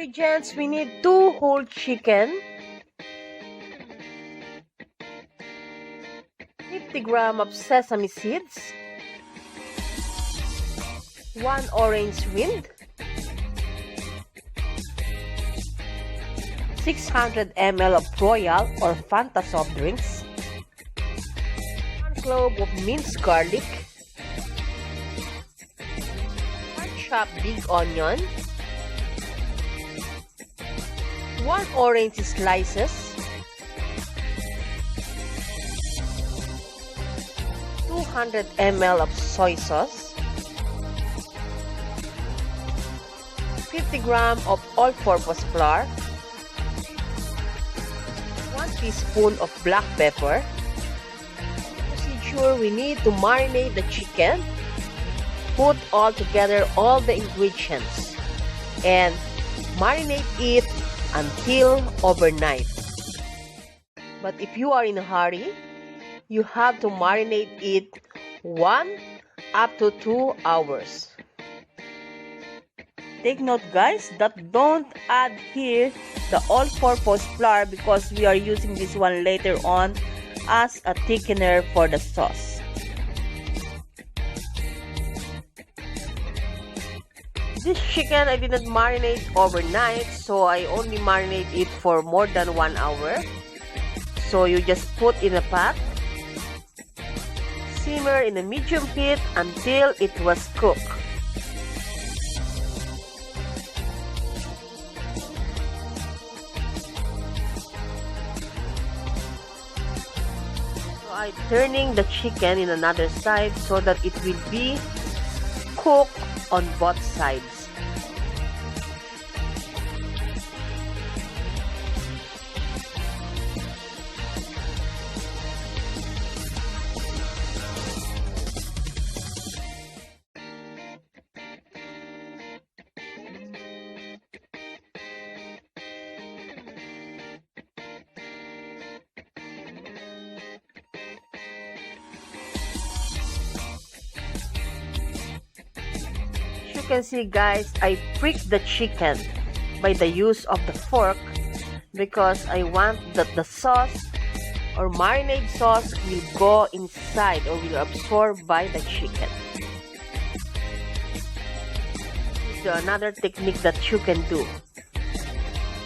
Ingredients, we need 2 whole chicken, 50 grams of sesame seeds, 1 orange rind, 600 ml of Royal or Fanta soft drinks, 1 clove of minced garlic, 1 chopped big onion, 1 orange slices, 200 ml of soy sauce, 50 grams of all-purpose flour, 1 teaspoon of black pepper. Procedure, we need to marinate the chicken, put all together all the ingredients, and marinate it until overnight. But if you are in a hurry, you have to marinate it 1 up to 2 hours. Take note guys that don't add here the all-purpose flour because we are using this one later on as a thickener for the sauce. This chicken I didn't marinate overnight, so I only marinate it for more than 1 hour. So you just put in a pot, simmer in a medium heat until it was cooked. So I'm turning the chicken in another side so that it will be cooked on both sides. You can see guys, I prick the chicken by the use of the fork because I want that the sauce or marinade sauce will go inside or will absorb by the chicken. This is another technique that you can do.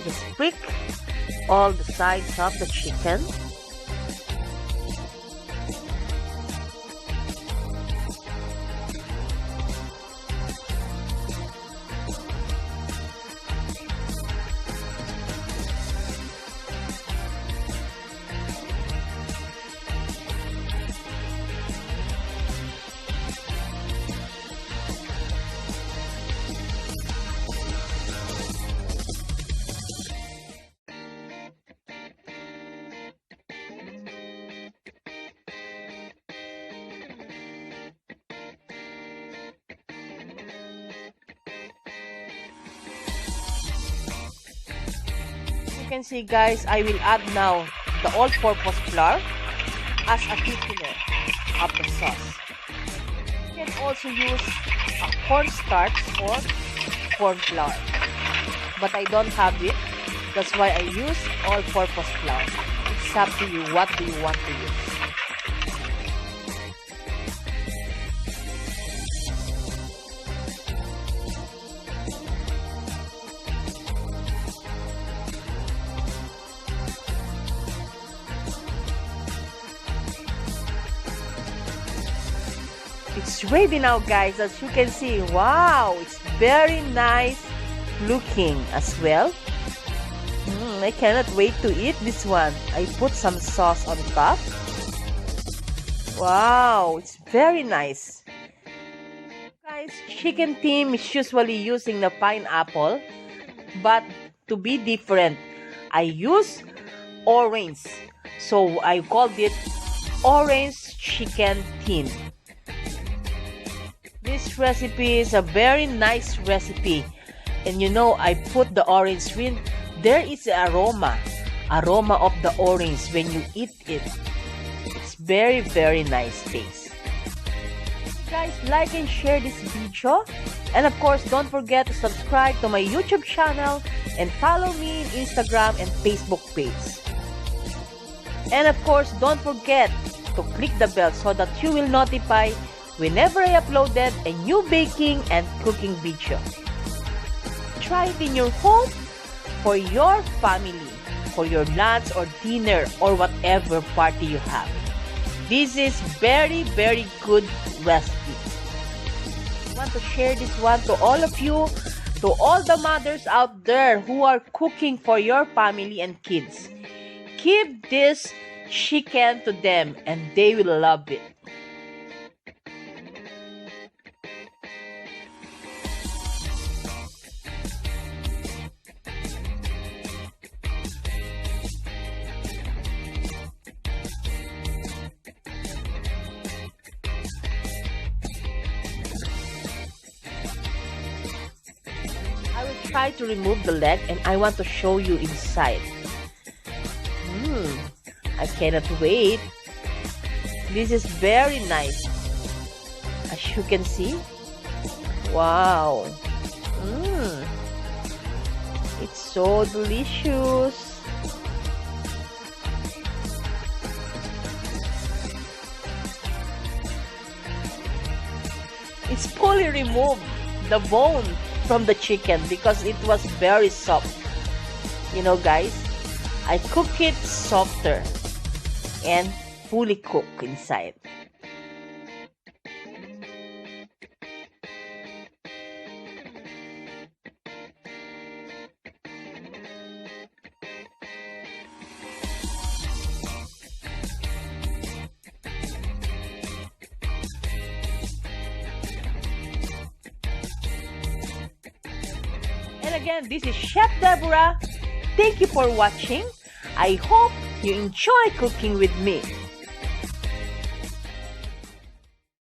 Just prick all the sides of the chicken. You can see guys, I will add now the all-purpose flour as a thickener of the sauce. You can also use a cornstarch or corn flour, but I don't have it. That's why I use all-purpose flour. It's up to you. What do you want to use? It's ready now guys, as you can see. Wow, it's very nice looking as well. I cannot wait to eat this one. I put some sauce on top. Wow, it's very nice. Guys, chicken team is usually using the pineapple, but to be different, I use orange. So I called it orange chicken tin. This recipe is a very nice recipe, and you know I put the orange rind. There is an aroma of the orange when you eat it. It's very nice taste. Guys, like and share this video And of course, don't forget to subscribe to my YouTube channel and follow me in Instagram and Facebook page. And of course, don't forget to click the bell so that you will notify whenever I uploaded a new baking and cooking video. Try it in your home, for your family, for your lunch or dinner or whatever party you have. This is very, very good recipe. I want to share this one to all of you, to all the mothers out there who are cooking for your family and kids. Give this chicken to them and they will love it. I will try to remove the leg and I want to show you inside. I cannot wait. This is very nice. As you can see. Wow. It's so delicious. It's fully removed the bone from the chicken because it was very soft. You know, guys, I cook it softer and fully cooked inside. And again, this is Chef Deborah. Thank you for watching. I hope you enjoy cooking with me.